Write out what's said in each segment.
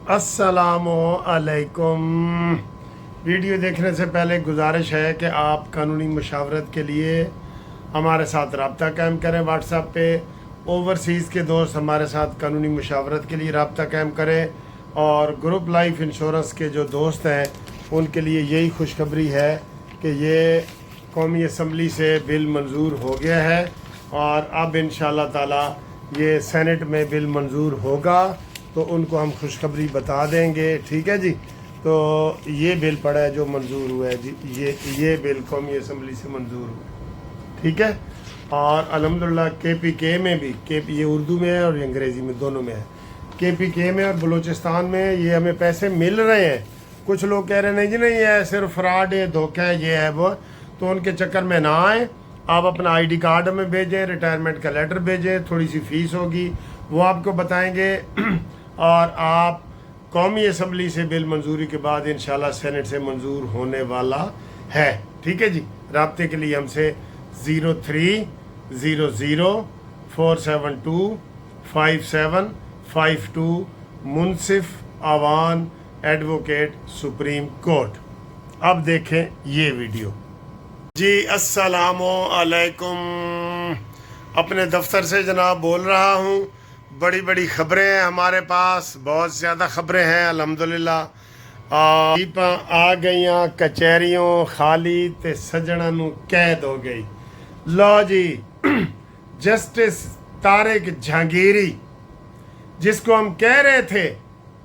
अस्सलामु अलैकुम। वीडियो देखने से पहले गुजारिश है कि आप कानूनी मशावरत के लिए हमारे साथ रब्ता कायम करें। व्हाट्सएप पे ओवरसीज़ के दोस्त हमारे साथ कानूनी मशावरत के लिए रब्ता कायम करें, और ग्रुप लाइफ इंश्योरेंस के जो दोस्त हैं उनके लिए यही खुशखबरी है कि ये कौमी असम्बली से बिल मंजूर हो गया है और अब इंशाअल्लाह ताला ये सेनेट में बिल मंजूर होगा तो उनको हम खुशखबरी बता देंगे। ठीक है जी। तो ये बिल पड़ा है जो मंजूर हुआ है जी, ये बिल कौमी असम्बली से मंजूर हुआ है। ठीक है। और अल्हम्दुलिल्लाह KPK में भी, ये उर्दू में है और अंग्रेज़ी में, दोनों में है। KPK में और बलूचिस्तान में ये हमें पैसे मिल रहे हैं। कुछ लोग कह रहे हैं नहीं जी नहीं है, सिर्फ फ्रॉड है, धोखा है, ये है वो, तो उनके चक्कर में ना आए। आप अपना ID कार्ड हमें भेजें, रिटायरमेंट का लेटर भेजें, थोड़ी सी फ़ीस होगी वो आपको बताएंगे और आप कौमी असम्बली से बिल मंजूरी के बाद इंशाल्लाह सेनेट से मंजूर होने वाला है। ठीक है जी। राब्ते के लिए हमसे 030047255752 मुनसिफ आवान एडवोकेट सुप्रीम कोर्ट। अब देखें ये वीडियो जी। अस्सलामु अलैकुम। अपने दफ्तर से जनाब बोल रहा हूँ। बड़ी बड़ी खबरें हैं हमारे पास, बहुत ज़्यादा खबरें हैं अल्हम्दुलिल्लाह। आ गईयां कचहरियों खाली ते सजणा नू कैद हो गई। लो जी जस्टिस तारिक जहांगीरी, जिसको हम कह रहे थे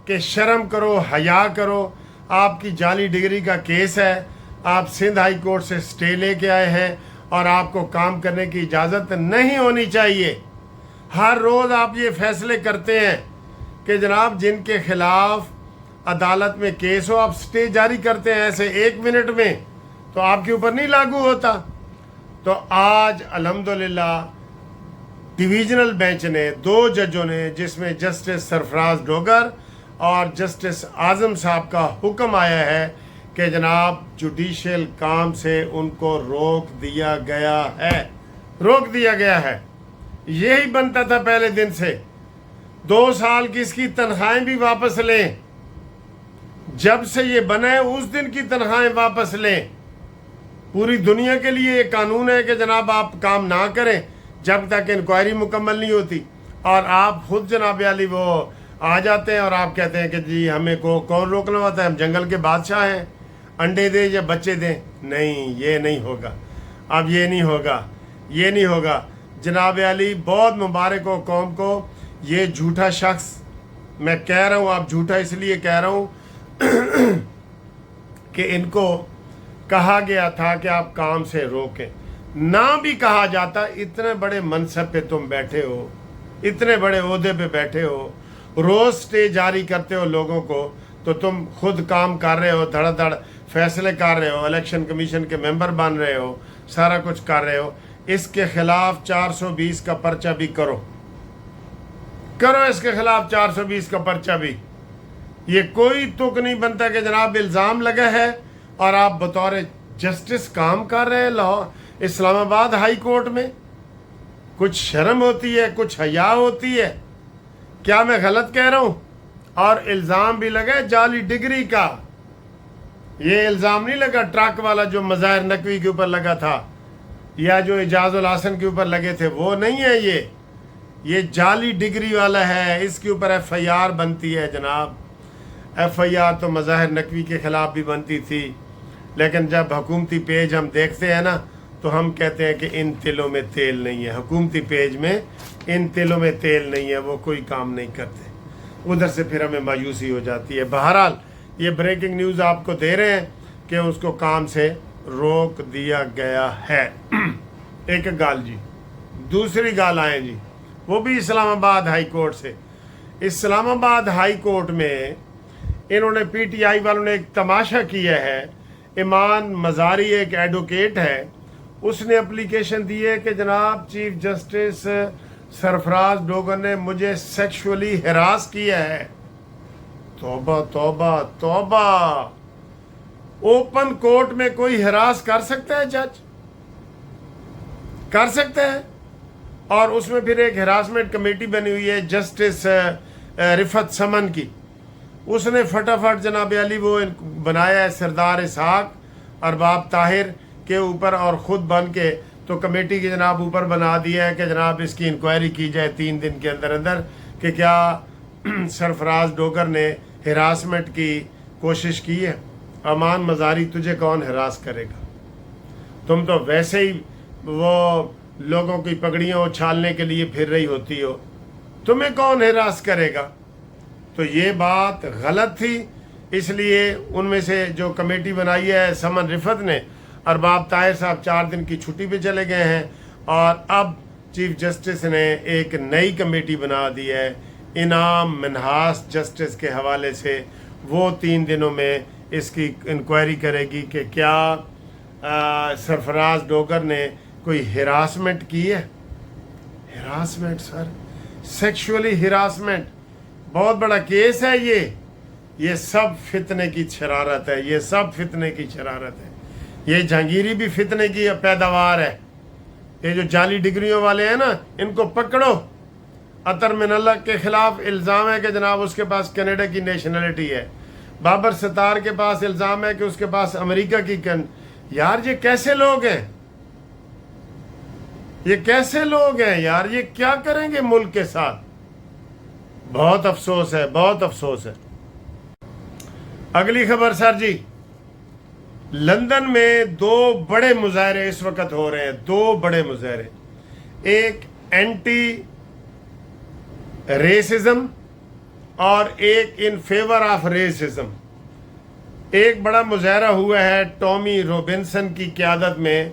कि शर्म करो, हया करो, आपकी जाली डिग्री का केस है, आप सिंध हाई कोर्ट से स्टे लेके आए हैं और आपको काम करने की इजाज़त नहीं होनी चाहिए। हर रोज़ आप ये फैसले करते हैं कि जनाब जिनके खिलाफ अदालत में केस हो आप स्टे जारी करते हैं ऐसे 1 मिनट में, तो आपके ऊपर नहीं लागू होता। तो आज अल्हम्दुलिल्लाह डिवीज़नल बेंच ने 2 जजों ने, जिसमें जस्टिस सरफराज डोगर और जस्टिस आज़म साहब का हुक्म आया है कि जनाब जुडिशल काम से उनको रोक दिया गया है। यही बनता था पहले दिन से। 2 साल की इसकी तनख्वाहें भी वापस लें, जब से ये बना है उस दिन की तनख्वाहें वापस लें। पूरी दुनिया के लिए ये कानून है कि जनाब आप काम ना करें जब तक इंक्वायरी मुकम्मल नहीं होती, और आप खुद जनाब अली वो आ जाते हैं और आप कहते हैं कि जी हमें कौन रोकना होता है, हम जंगल के बादशाह हैं, अंडे दें या बच्चे दें। नहीं, ये नहीं होगा। अब ये नहीं होगा। जनाब अली बहुत मुबारक हो कौम को। ये झूठा शख्स, मैं कह रहा हूँ, आप झूठा इसलिए कह रहा हूँ कि इनको कहा गया था कि आप काम से रोकें, ना भी कहा जाता। इतने बड़े मनसब पे तुम बैठे हो, इतने बड़े ओहदे पे बैठे हो, रोज़ स्टे जारी करते हो लोगों को, तो तुम खुद काम कर रहे हो, धड़ाधड़ फैसले कर रहे हो, इलेक्शन कमीशन के मेंबर बन रहे हो, सारा कुछ कर रहे हो। इसके खिलाफ 420 का पर्चा भी करो इसके खिलाफ 420 का पर्चा भी। ये कोई तुक नहीं बनता कि जनाब इल्ज़ाम लगा है और आप बतौर जस्टिस काम कर रहे हैं लाहौर इस्लामाबाद हाई कोर्ट में। कुछ शर्म होती है, कुछ हया होती है। क्या मैं गलत कह रहा हूँ? और इल्ज़ाम भी लगा है जाली डिग्री का। ये इल्ज़ाम नहीं लगा ट्रक वाला जो मज़ाहिर नकवी के ऊपर लगा था, या जो इजाजुल हसन के ऊपर लगे थे, वो नहीं है। ये जाली डिग्री वाला है। इसके ऊपर FIR बनती है जनाब। FIR तो मज़ाहिर नकवी के ख़िलाफ़ भी बनती थी, लेकिन जब हुकूमती पेज हम देखते हैं ना तो हम कहते हैं कि इन तिलों में तेल नहीं है। हुकूमती पेज में इन तिलों में तेल नहीं है, वो कोई काम नहीं करते। उधर से फिर हमें मायूसी हो जाती है। बहरहाल ये ब्रेकिंग न्यूज़ आपको दे रहे हैं कि उसको काम से रोक दिया गया है। एक गाल जी। दूसरी गाल आए जी, वो भी इस्लामाबाद हाई कोर्ट से। इस्लामाबाद हाई कोर्ट में इन्होंने PTI वालों ने एक तमाशा किया है। ईमान मज़ारी एक एडवोकेट है, उसने एप्लीकेशन दी है कि जनाब चीफ जस्टिस सरफराज डोगर ने मुझे सेक्सुअली हरास किया है। तौबा तौबा तौबा। ओपन कोर्ट में कोई हरास कर सकता है? जज कर सकता है। और उसमें फिर एक हरासमेंट कमेटी बनी हुई है जस्टिस रिफत समन की, उसने फटाफट जनाब अली वो बनाया है सरदार इसहाक अरबाब ताहिर के ऊपर और ख़ुद बन के तो कमेटी की जनाब ऊपर बना दिया है कि जनाब इसकी इंक्वायरी की जाए 3 दिन के अंदर अंदर कि क्या सरफराज डोगर ने हिरासमेंट की कोशिश की है। अमान मज़ारी तुझे कौन हिरास करेगा, तुम तो वैसे ही वो लोगों की पगड़ियाँ उछालने के लिए फिर रही होती हो, तुम्हें कौन हिरास करेगा। तो ये बात गलत थी, इसलिए उनमें से जो कमेटी बनाई है समन रिफत ने, अरबाब ताहिर साहब 4 दिन की छुट्टी पे चले गए हैं और अब चीफ जस्टिस ने एक नई कमेटी बना दी है इनाम मिन्हास जस्टिस के हवाले से। वो 3 दिनों में इसकी इंक्वायरी करेगी कि क्या सरफराज डोगर ने कोई हिरासमेंट की है। हिरासमेंट सर, सेक्सुअली हिरासमेंट बहुत बड़ा केस है ये सब फितने की शरारत है, ये सब फितने की शरारत है। ये जहांगीरी भी फितने की पैदावार है। ये जो जाली डिग्रियों वाले हैं ना, इनको पकड़ो। अतर मिनल्ला के खिलाफ इल्ज़ाम है कि जनाब उसके पास कनाडा की नेशनलिटी है। बाबर सतार के पास इल्ज़ाम है कि उसके पास अमेरिका की यार ये कैसे लोग हैं, ये कैसे लोग हैं यार, ये क्या करेंगे मुल्क के साथ। बहुत अफसोस है, बहुत अफसोस है। अगली खबर सर जी, लंदन में 2 बड़े मुजाहरे इस वक्त हो रहे हैं, 2 बड़े मुजाहरे। एक एंटी रेसिज्म और एक इन फेवर ऑफ रेसिज्म। एक बड़ा मुजाहरा हुआ है टॉमी रॉबिन्सन की क़यादत में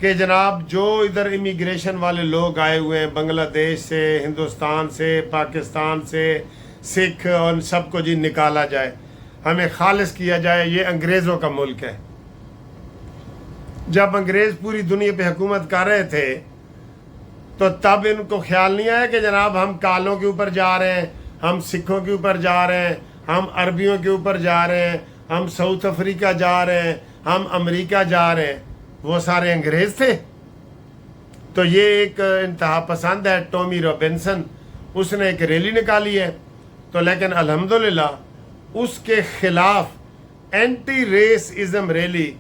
कि जनाब जो इधर इमिग्रेशन वाले लोग आए हुए हैं बांग्लादेश से, हिंदुस्तान से, पाकिस्तान से, सिख और सबको जी निकाला जाए, हमें खालिस किया जाए। ये अंग्रेज़ों का मुल्क है। जब अंग्रेज़ पूरी दुनिया पे हुकूमत कर रहे थे तो तब इनको ख्याल नहीं आया कि जनाब हम कालों के ऊपर जा रहे हैं, हम सिखों के ऊपर जा रहे हैं, हम अरबियों के ऊपर जा रहे हैं, हम साउथ अफ्रीका जा रहे हैं, हम अमेरिका जा रहे हैं। वो सारे अंग्रेज़ थे। तो ये एक इंतहा पसंद है टॉमी रॉबिन्सन, उसने एक रैली निकाली है। तो लेकिन अल्हम्दुलिल्लाह उसके ख़िलाफ़ एंटी रेसिज्म रैली,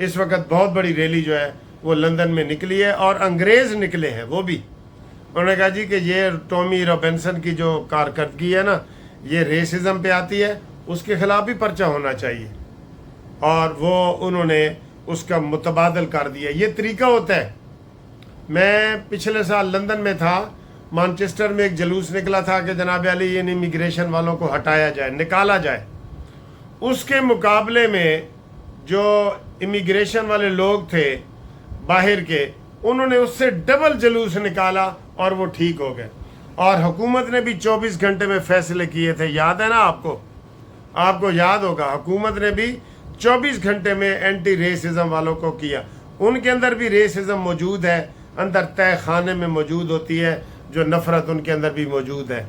इस वक्त बहुत बड़ी रैली जो है वो लंदन में निकली है और अंग्रेज़ निकले हैं वो भी। उन्होंने कहा जी कि ये टॉमी रॉबिन्सन की जो कारकर्दगी है ना, ये रेसिज्म पे आती है, उसके ख़िलाफ़ भी पर्चा होना चाहिए। और वो उन्होंने उसका मुतबादल कर दिया। ये तरीका होता है। मैं पिछले साल लंदन में था, मैनचेस्टर में एक जलूस निकला था कि जनाब अली इन इमिग्रेशन वालों को हटाया जाए, निकाला जाए। उसके मुकाबले में जो इमिग्रेशन वाले लोग थे बाहर के, उन्होंने उससे डबल जलूस निकाला और वो ठीक हो गए। और हुकूमत ने भी 24 घंटे में फैसले किए थे, याद है ना आपको, आपको याद होगा, हुकूमत ने भी 24 घंटे में एंटी रेसिज्म वालों को किया। उनके अंदर भी रेसिज्म मौजूद है, अंदर तय खाने में मौजूद होती है, जो नफ़रत उनके अंदर भी मौजूद है।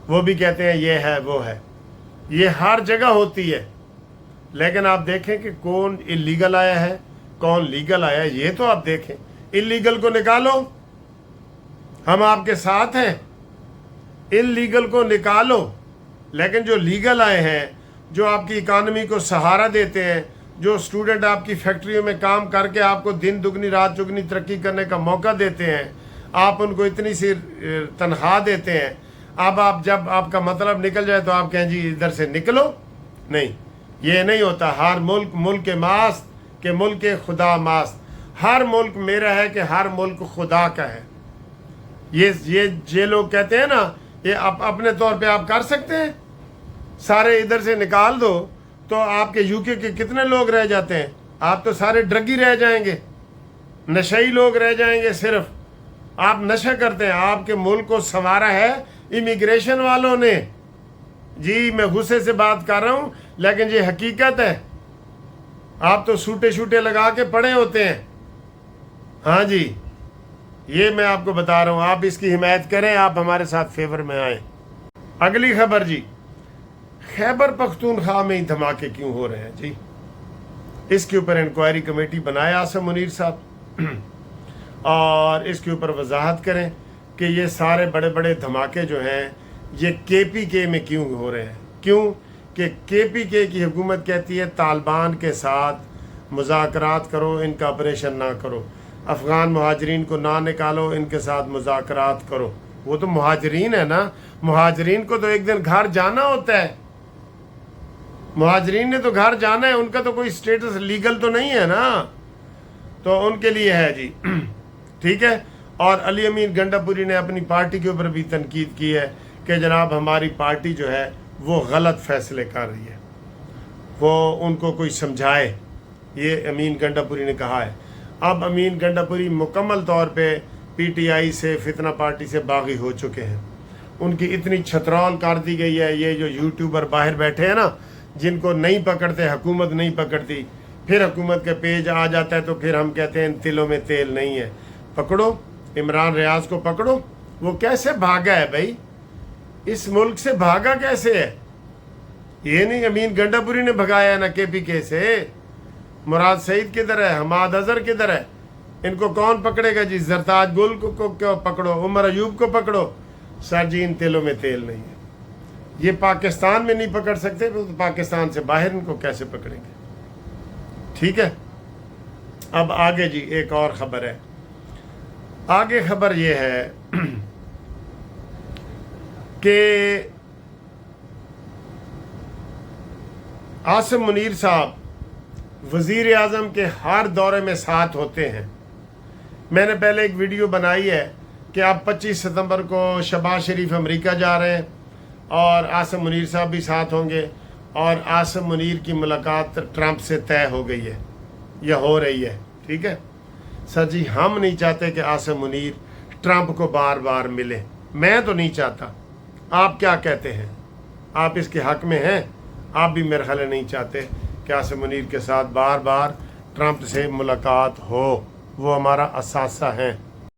वो भी कहते हैं ये है वो है, ये हर जगह होती है। लेकिन आप देखें कि कौन इलीगल आया है, कौन लीगल आया है, ये तो आप देखें। इलीगल को निकालो, हम आपके साथ हैं, इलीगल को निकालो। लेकिन जो लीगल आए हैं, जो आपकी इकानमी को सहारा देते हैं, जो स्टूडेंट आपकी फैक्ट्रियों में काम करके आपको दिन दुगनी रात चुगनी तरक्की करने का मौका देते हैं, आप उनको इतनी सी तनख्वाह देते हैं, अब आप जब आपका मतलब निकल जाए तो आप कहें जी इधर से निकलो। नहीं, ये नहीं होता। हर मुल्क मुल्क के मास्त के मुल्क के खुदा मास्त। हर मुल्क मेरा है कि हर मुल्क खुदा का है। ये लोग कहते हैं ना, ये अपने तौर पे आप कर सकते हैं, सारे इधर से निकाल दो तो आपके यूके के कितने लोग रह जाते हैं? आप तो सारे ड्रगी रह जाएंगे, नशई लोग रह जाएंगे। सिर्फ आप नशा करते हैं। आपके मुल्क को संवारा है इमिग्रेशन वालों ने। जी मैं गुस्से से बात कर रहा हूँ, लेकिन ये हकीकत है। आप तो सूटे शूटे लगा के पड़े होते हैं। हाँ जी, ये मैं आपको बता रहा हूँ। आप इसकी हिमायत करें, आप हमारे साथ फेवर में आए। अगली खबर जी, खैबर पख्तूनख्वा में ही धमाके क्यों हो रहे हैं जी? इसके ऊपर इंक्वायरी कमेटी बनाए आसिम मुनीर साहब और इसके ऊपर वजाहत करें कि ये सारे बड़े बड़े धमाके जो हैं ये KPK में क्यों हो रहे हैं। क्यों? कि KPK की हुकूमत कहती है तालिबान के साथ मुज़ाकरात करो, इनका ऑपरेशन ना करो, अफ़गान मुहाजिरीन को ना निकालो, इनके साथ मुज़ाकरात करो। वो तो मुहाजिरीन है ना, मुहाजिरीन को तो एक दिन घर जाना होता है, मुहाजिरीन ने तो घर जाना है, उनका तो कोई स्टेटस लीगल तो नहीं है ना, तो उनके लिए है जी। ठीक है। और अली अमीन गंडापुरी ने अपनी पार्टी के ऊपर भी तनकीद की है कि जनाब हमारी पार्टी जो है वो गलत फैसले कर रही है, वो उनको कोई समझाए, ये अमीन गंडापुरी ने कहा है। अब अमीन गंडापुरी मुकम्मल तौर पे PTI से, फितना पार्टी से बागी हो चुके हैं। उनकी इतनी छतरौल कर दी गई है, ये जो यूट्यूबर बाहर बैठे हैं ना, जिनको नहीं पकड़ते, हुकूमत नहीं पकड़ती, फिर हुकूमत के पेज आ जाता है तो फिर हम कहते हैं इन तिलों में तेल नहीं है। पकड़ो इमरान रियाज को, पकड़ो। वो कैसे भागा है भाई, इस मुल्क से भागा कैसे है? ये नहीं अमीन गंडापुरी ने भगाया है ना KPK से। मुराद सईद किधर है, हमाद अजहर किधर है? इनको कौन पकड़ेगा जी? जरताज गुल को क्यों पकड़ो, उमर अयूब को पकड़ो। सर जी इन तेलों में तेल नहीं है। ये पाकिस्तान में नहीं पकड़ सकते तो पाकिस्तान से बाहर इनको कैसे पकड़ेंगे? ठीक है। अब आगे जी एक और खबर है। आगे खबर ये है कि आसिम मुनीर साहब वज़ीर आज़म के हर दौरे में साथ होते हैं। मैंने पहले एक वीडियो बनाई है कि आप 25 सितंबर को शहबाज शरीफ अमेरिका जा रहे हैं और आसिम मुनीर साहब भी साथ होंगे, और आसिम मुनीर की मुलाकात ट्रंप से तय हो गई है या हो रही है। ठीक है सर जी, हम नहीं चाहते कि आसिम मुनीर ट्रंप को बार बार मिले, मैं तो नहीं चाहता। आप क्या कहते हैं? आप इसके हक में हैं? आप भी मेरे ख्याल नहीं चाहते कि आसिम मुनीर के साथ बार बार ट्रंप से मुलाकात हो, वो हमारा असासा है।